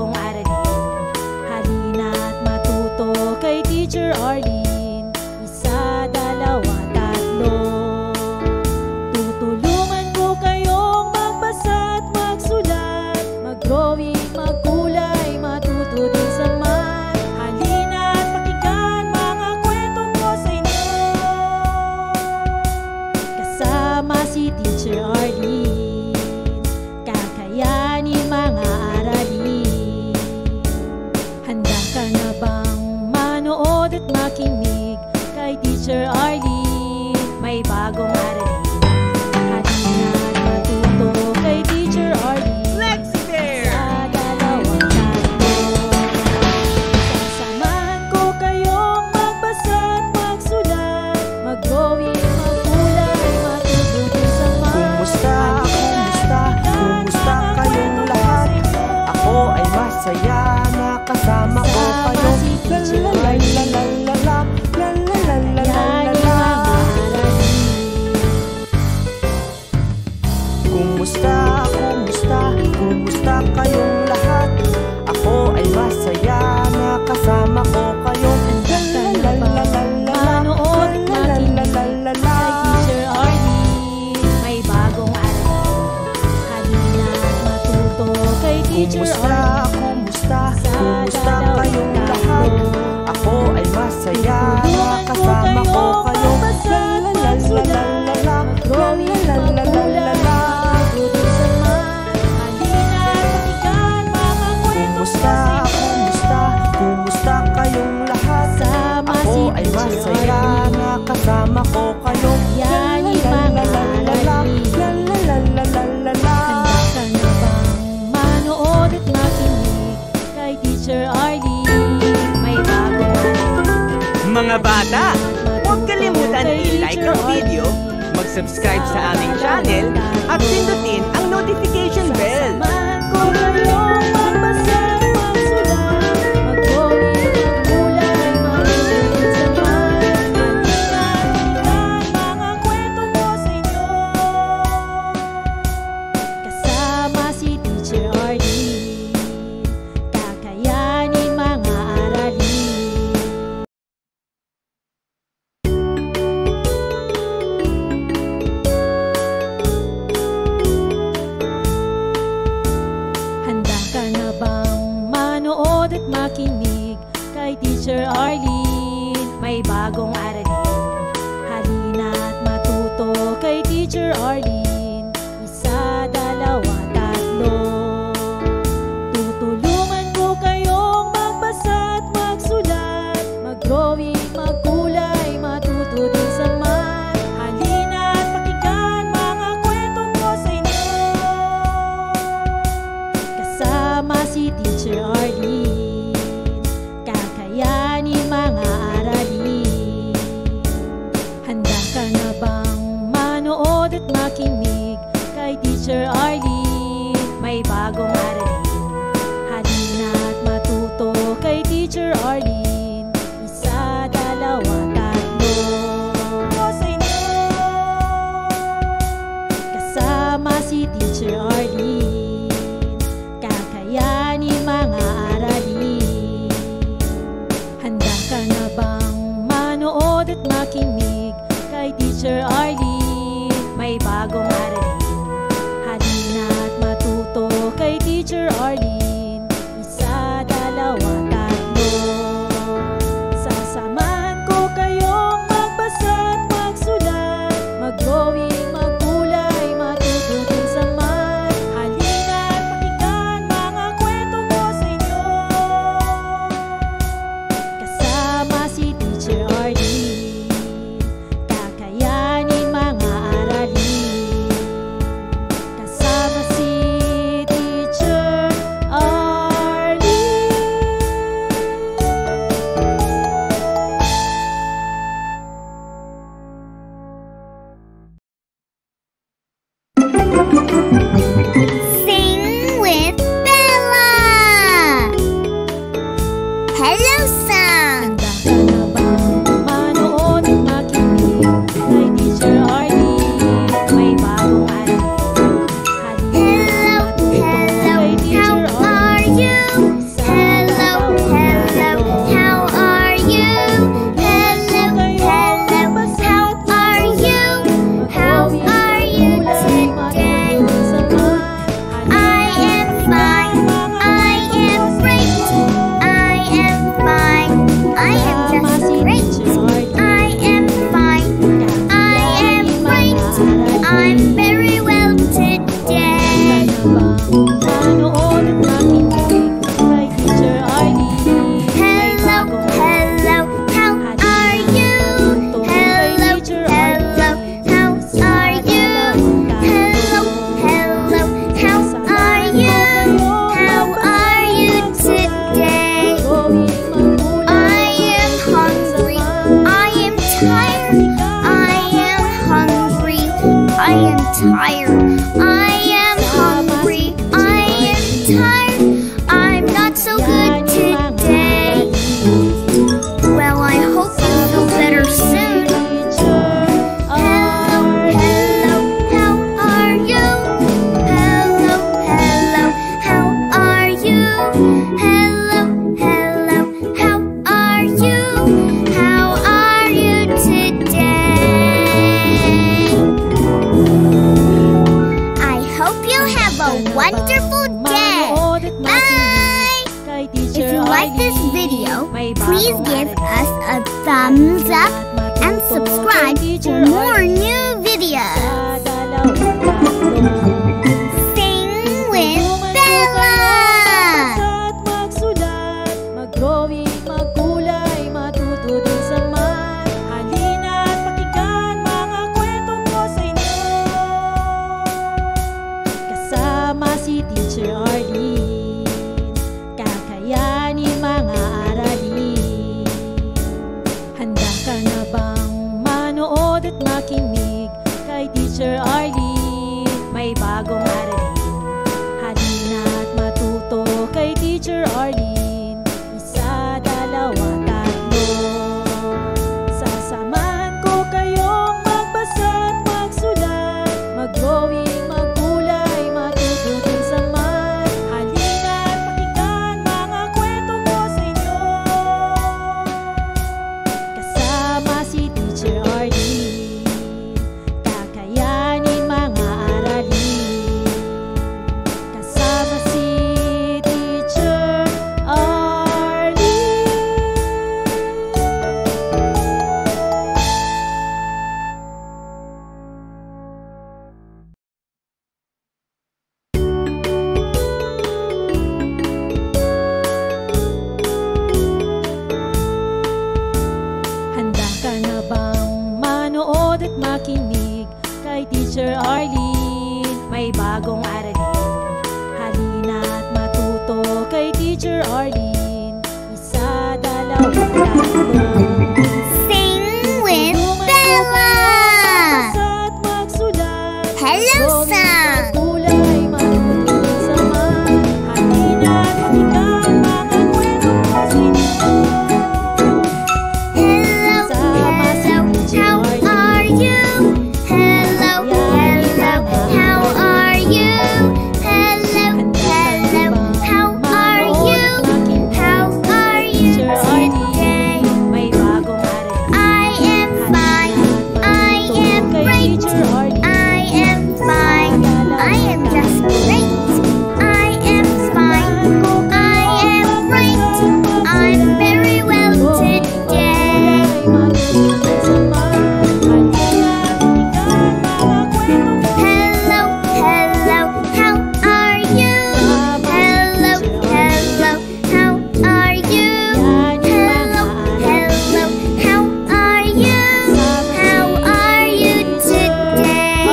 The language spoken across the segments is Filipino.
bagong aralin. Halina't matuto kay Teacher Arlene. Isa, dalawa, tatlo. Tutulungan ko kayong magbasa at magsulat, mag-drawing, magkulay, matuto din sa math. Halina't pakinggan mga kwento ko sa inyo. Kasama si Teacher Arlene, kakayanin mga aralin. Handa ka na bang manood at makinig kay Teacher Arlene? May bagong aralin. Halina't matuto kay Teacher Arlene. Lexi there! Sa dalawang tatlo. Sasamahan ko kayong magbasa at magsulat, mag-drawing, magkulay, matuto din sa math. Kumusta, kumusta kayong lahat? Ako ay masaya na kasama ko kayo. La la la la la la la la la la. Kumusta kayong lahat? Ako ay masaya na kasama ko kayo. Manood at makinig kay Teacher Arlene. May bagong aralin. Halina't matuto kay Teacher Arlene. Kumusta kayong lahat? Ako ay masaya na kasama ko kayo. Kumusta kayong lahat? Ako ay masaya na kasama ko kayo. Yan yung mga aralin. Handa ka na bang manood at makinig kay Teacher Arlene? May bagong aralin. Mga bata, huwag kalimutan i-like ang video, mag-subscribe sa aming channel, at pindutin ang notification bell. Samahan ko kayong magbasa at magsulat, mag-drawing, magkulay, matuto din sa math. Halina't mga kwento ko sa inyo. Kasama si Teacher Arlene, kakayanin mga aralin. Handa ka na bang manood at makinig kay Teacher Arlene? May bagong aralin. Halina't matuto kay Teacher Arlene. Isa, dalawa, tatlo. Tutulungan ko kayong magbasa at magsulat, mag-drawing, magkulay, matuto din sa math. Halina't pakinggan mga kwento ko sa inyo. Kasama si Teacher Arlene, kakayanin mga aralin. Handa ka na bang manood at makinig kay Teacher Arlene? May bagong aralin. Halina't matuto kay Teacher Arlene. Isa, dalawa, tatlo. Sa inyo. Kasama si Teacher Arlene, kakayanin mga aralin. Handa ka na bang manood at makinig kay Teacher Arlene? May bagong aralin. Halina't matuto kay Teacher Arlene. Isa, dalawa, tatlo. Sasamahan ko kayong magbasa at magsulat, mag-drawing, magkulay, matuto din sa math. Halina't pakinggan mga kwento ko sa inyo. Kasama si Teacher Arlene, kakayanin mga aralin. Kasama si Teacher tired, I'm not so good today. Well, I hope you feel better soon. Hello, hello, how are you? Hello, hello, how are you? Hello, hello, how are you? How are you today? I hope you have a wonderful day. Bye! If you like this video, please give us a thumbs up and subscribe for more new videos. Sing with Bella! Mag-drawing, magkulay, matuto din sa math. Halina't pakinggan mga kwento ko sa inyo. Kasama si Teacher Arlene, kakayanin mga aralin. Handa ka na bang manood at makinig kay Teacher Arlene? May bagong aralin. Halina't matuto kay Teacher Arlene. Isa, dalawa, tatlo. Sasamahan ko kayong magbasa at magsulat. Mag-drawing, magkulay, matuto din sa math. Halina't pakinggan mga kwento ko sa inyo. Kasama si Teacher Arlene, kakayanin mga aralin. Kasama si Teacher Arlene. Handa ka na bang manood at makinig kay Teacher Arlene? May bagong aralin. Halina't matuto kay Teacher Arlene. Isa, dalawa, tatlo. Sing with Bella! At magsulat. Hello, Sam! Kulay, matuto din sa math. Halina't pakinggan mga kwento ko sa inyo. Hello, hello, how are you? Hello, hello, how are you? Hello, hello, how are you? How are you today? May bagong aralin. I am fine, I am great. I am fine, I am just great. I am fine, I am great. I'm very well today. Hello, hello, how are you? Hello, hello, how are you? Hello, hello, how are you? How are you today?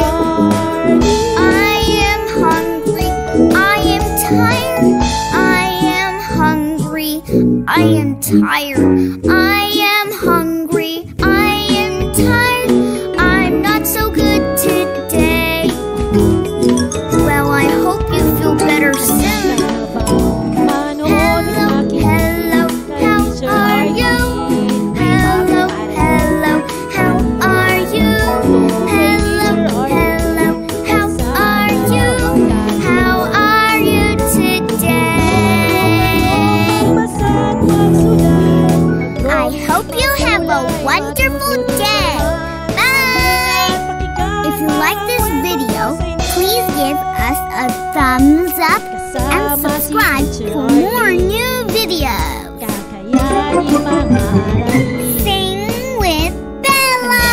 I am hungry, I am tired. I am hungry, I am tired. I am hungry, I am tired. I'm not so good today. Well, I hope you feel better soon. Hello, hello, how are you? Hello, hello, how are you? Hello, hello, how are you? How are you today? I hope you have a wonderful day. Bye! If you like this video, please give us a thumbs up and subscribe for more new videos. Kakayanin mga aralin. Sing with Bella!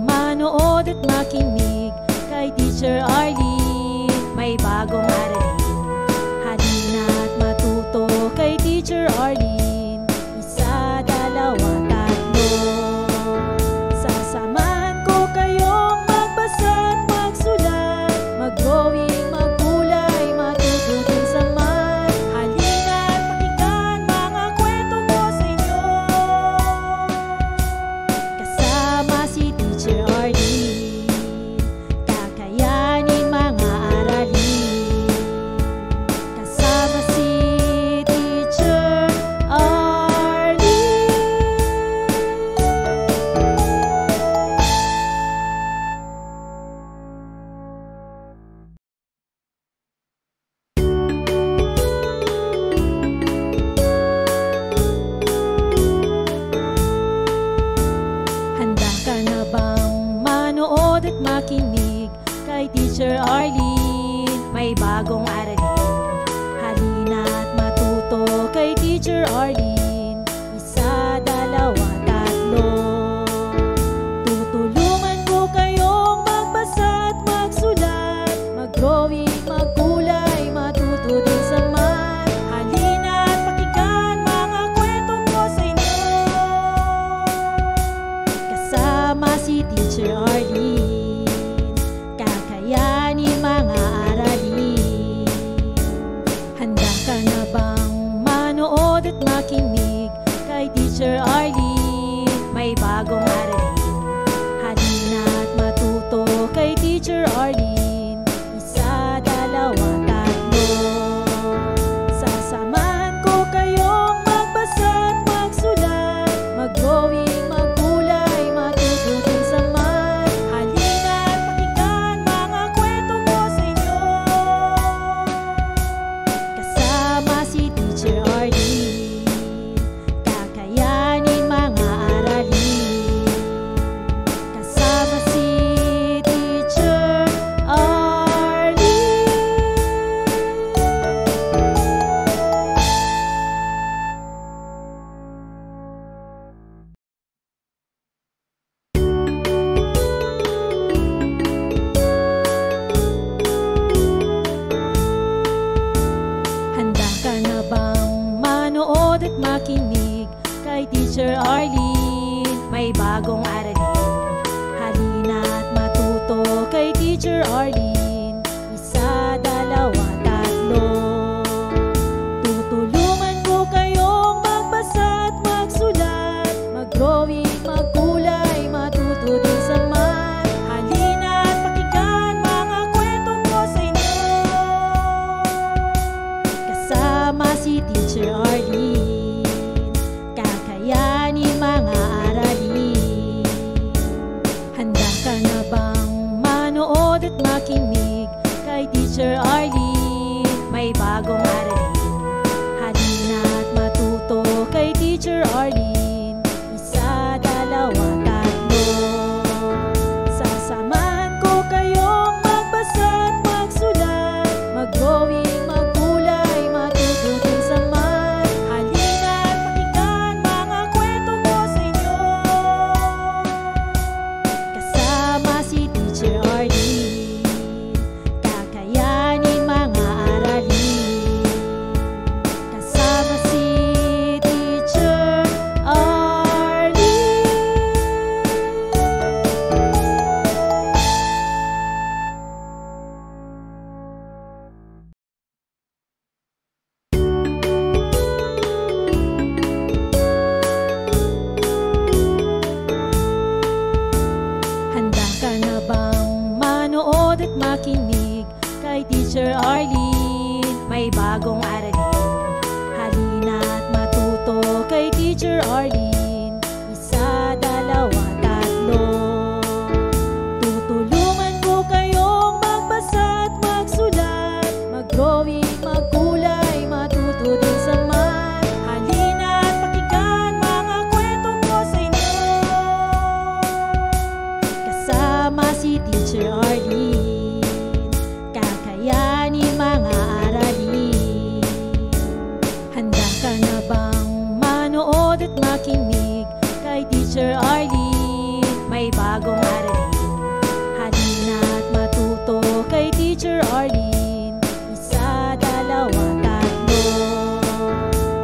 Manood at makinig kay Teacher Arlene. May bagong aralin. Halina't matuto kay Teacher Arlene. Isa, dalawa, tatlo. Sasamahan ko kayong magbasa at magsulat. Mag-drawing, magkulay, matuto din sa math. Halina't pakinggan mga kwento ko sa inyo. Kasama si Teacher Arlene, kakayanin mga aralin. Teacher Arlene. Isa, dalawa, tatlo. Tutulungan ko kayong magbasa at magsulat, mag-drawing, magkulay, matuto din sa math. Halina at pakinggan mga kwento ko sa inyo. Kasama si Teacher Arlene, kakayanin mga aralin. Handa ka na bang manood at makinig kay Teacher Arlene? May bagong aralin. Halina at matuto kay Teacher Arlene. Isa, dalawa, tatlo. Sasamahan ko kayong magbasa at magsulat, mag-drawing, magkulay, matuto din sa math. Halina at pakinggan mga kwento ko sa inyo. Kasama si Teacher Arlene, kakayanin mga aralin. Kasama si Teacher Arlene. Handa ka na bang manood at makinig kay Teacher Arlene? May bagong aralin. Halina at matuto kay Teacher Arlene. Isa, dalawa, tatlo. Tutulungan ko kayong magbasa at magsulat, mag-drawing, magkulay, matuto din sa math. Halina at pakinggan mga kwento ko sa inyo. Kasama si Teacher Arlene, kakayanin mga aralin. Handa ka na bang manood at makinig kay Teacher Arlene? May bagong aralin. Halina at matuto kay Teacher Arlene. Isa, dalawa, tatlo. Sasamahan ko kayong magbasa at magsulat, mag-drawing, magkulay, matuto din sa math. Halina at pakinggan mga kwento ko sa inyo. Kasama si Teacher Arlene, kakayanin mga aralin. Kasama si Teacher Arlene. Handa ka na bang manood at makinig kay Teacher Arlene? May bagong aralin. Halina at matuto kay Teacher Arlene. Isa, dalawa, tatlo. Tutulungan ko kayong magbasa at magsulat, mag-drawing, magkulay, matuto din sa math. Halina at pakinggan mga kwento ko sa inyo. Kasama si Teacher Arlene, kakayanin mga aralin. Handa ka na bang manood at makinig kay Teacher Arlene? May bagong aralin. Halina at matuto kay Teacher Arlene. Isa, dalawa, tatlo.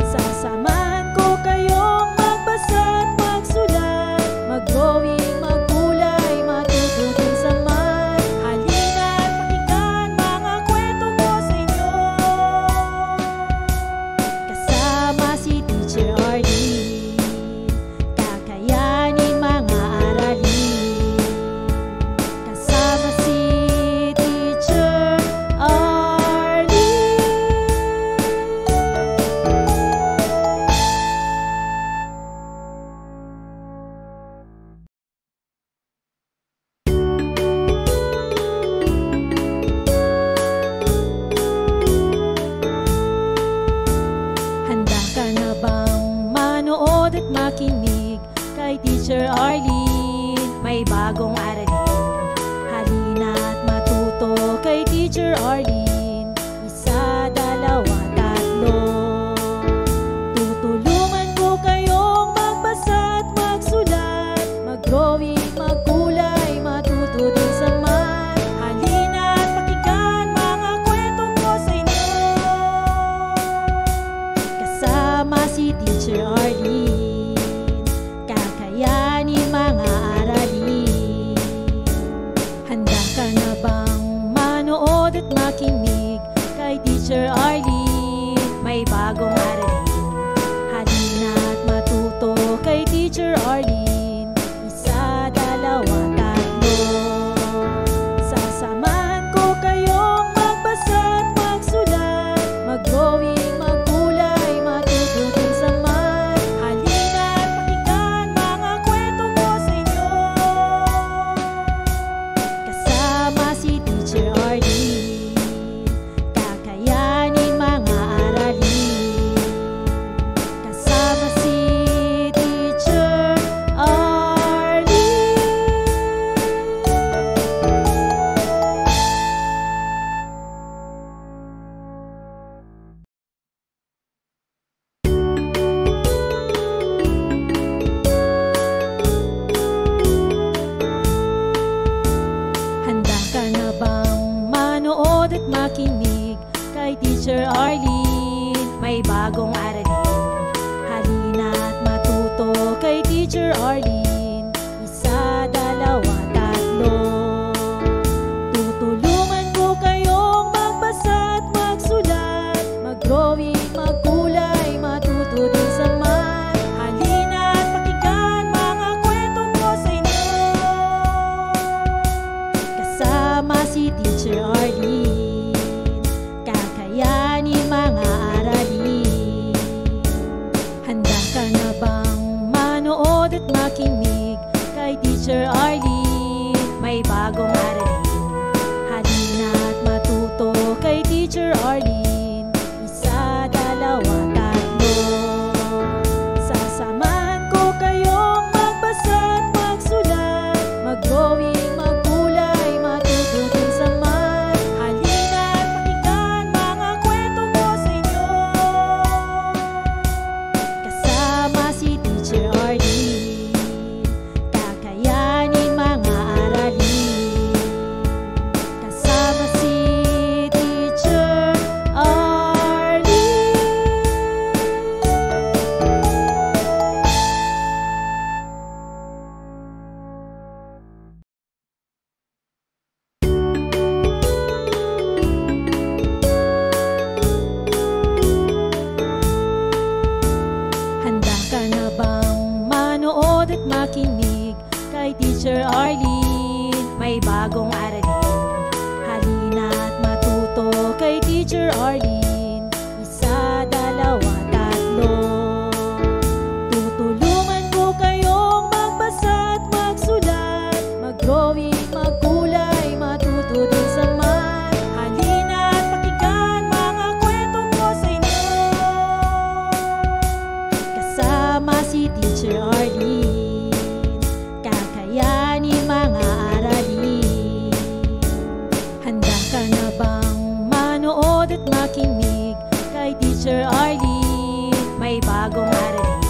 Sasamahan ko kayong magbasa at magsulat, mag-drawing, magkulay, matuto din sa math. Halina at pakinggan mga kwento ko sa inyo. Kasama si Teacher Arlene, kakayanin mga aralin. Kasama si Teacher Arlene. Handa ka na bang manood at makinig kay Teacher Arlene? May bagong aralin. Halina at matuto kay Teacher Arlene. Isa, dalawa, tatlo. Teacher Arlene. Kakayanin mga aralin. Handa ka na bang manood at makinig kay Teacher Arlene? May bagong aralin. Halina at matuto kay Teacher Arlene. Isa, dalawa, tatlo. Sasamahan ko kayong magbasa at magsulat, mag-drawing, magkulay, matuto din sa math. Halina at pakinggan mga kwento ko sa inyo. Kasama si Teacher Arlene, kakayanin mga aralin. Kasama si Teacher Arlene. Handa ka na bang manood at makinig kay Teacher Arlene? May bagong aralin. Halina at matuto kay Teacher Arlene. Isa, dalawa, tatlo. Tutulungan ko kayong magbasa at magsulat, mag-drawing, magkulay, matuto din sa math. Halina at pakinggan mga kwento ko sa inyo. Kasama si Teacher Arlene, kakayanin mga aralin. Handa ka na bang manood at makinig kay Teacher Arlene? May bagong aralin. Halina at matuto kay Teacher Arlene. Isa, dalawa, tatlo. Sasamahan ko kayong magbasa at magsulat, mag-drawing, magkulay, matuto din sa math. Halina at pakinggan mga kwento ko sa inyo. Kasama si Teacher Arlene, kakayanin mga aralin. Kasama si Teacher Arlene. Handa ka na bang manood at makinig kay Teacher Arlene? May bagong aralin. Halina at matuto kay Teacher Arlene. Isa, dalawa, tatlo. Tutulungan ko kayong magbasa at magsulat, mag-drawing, magkulay, matuto din sa math. Halina at pakinggan mga kwento ko sa inyo. Kasama si Teacher Arlene, kakayanin mga aralin. Handa ka na bang manood at makinig kay Teacher Arlene? May bagong aralin.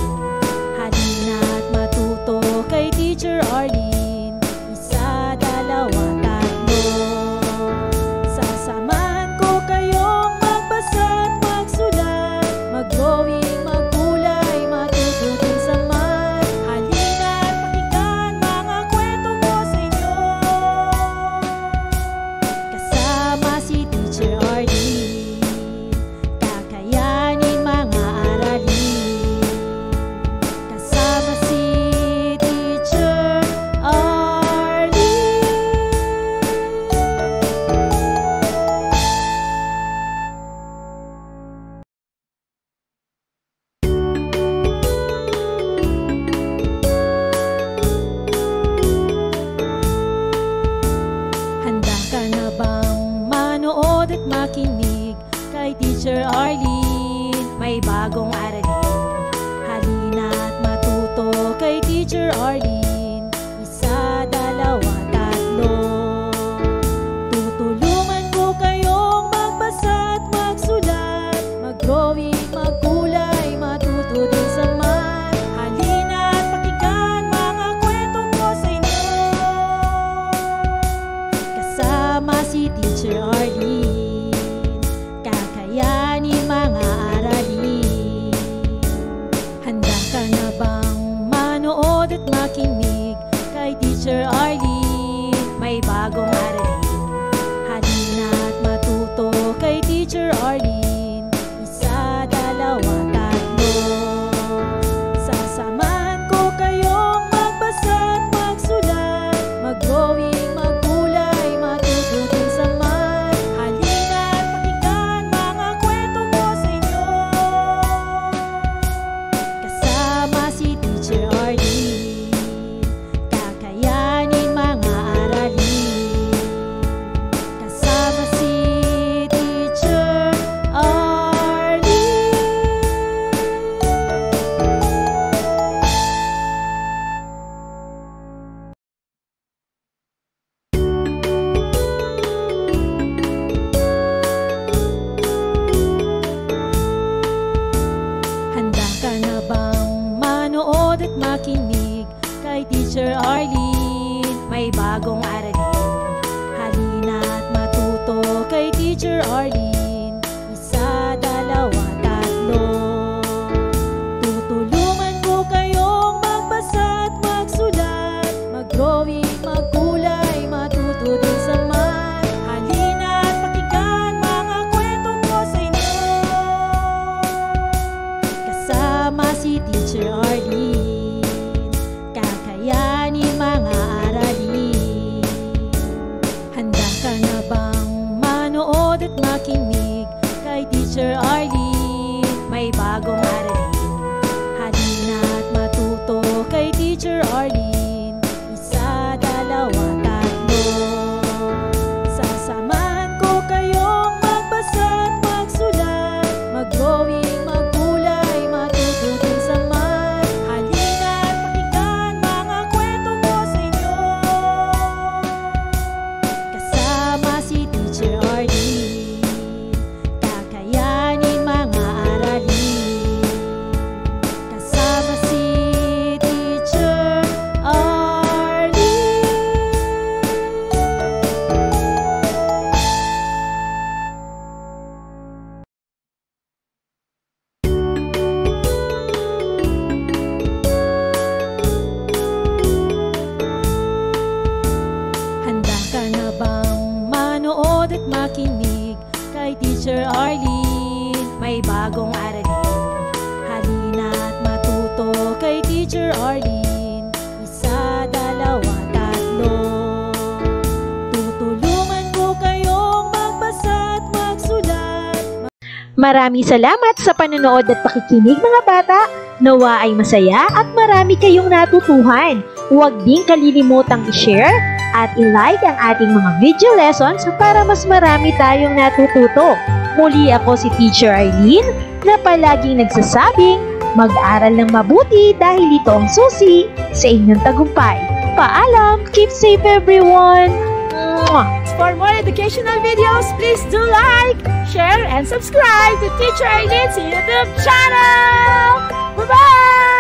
Halina at matuto kay Teacher Arlene. Isa, dalawa, tatlo. Sasamahan ko kayong magbasa at magsulat, mag-drawing, magkulay, matuto din sa math. Halina at pakinggan mga kwento ko sa inyo. Kasama si Teacher Arlene, kakayanin mga aralin. Kasama si Teacher Arlene. Handa ka na bang manood at makinig kay Teacher Arlene? May bagong aralin. Halina at matuto kay Teacher Arlene. Isa, dalawa, tatlo. Tutulungan ko kayong magbasa at magsulat, mag-drawing, magkulay, matuto din sa math. Halina at pakinggan mga kwento ko sa inyo. Kasama si Teacher Arlene, kakayanin mga aralin. Handa Teacher Arlene. Kakayanin mga aralin. Handa ka na bang manood at makinig kay Teacher Arlene? May bagong aralin. Halina at matuto kay Teacher Arlene. Isa, dalawa, tatlo. Sasamahan ko kayong magbasa at magsulat, mag-drawing, maggulay, matutunan sa math. Halina at pakinggan mga kwento ko sa inyo. Kasama si Teacher Arlene. Kakayanin mga aralin. Kasama si Teacher Arlene. Handa ka na bang manood at makinig kay Teacher Arlene? May bagong aralin. Halina at matuto kay Teacher Arlene. Isa, dalawa, tatlo. Tutulungan ko kayong magbasa at magsulat. Maraming salamat sa panonood at pakikinig mga bata. Nawa ay masaya at marami kayong natutuhan. Huwag din kalilimutang i-share at i-like ang ating mga video lessons para mas marami tayong natututo. Muli ako si Teacher Arlene na palaging nagsasabing mag-aral ng mabuti dahil ito ang susi sa inyong tagumpay. Paalam! Keep safe everyone! Mwah! For more educational videos, please do like, share, and subscribe to Teacher Arlene's YouTube channel! Bye-bye!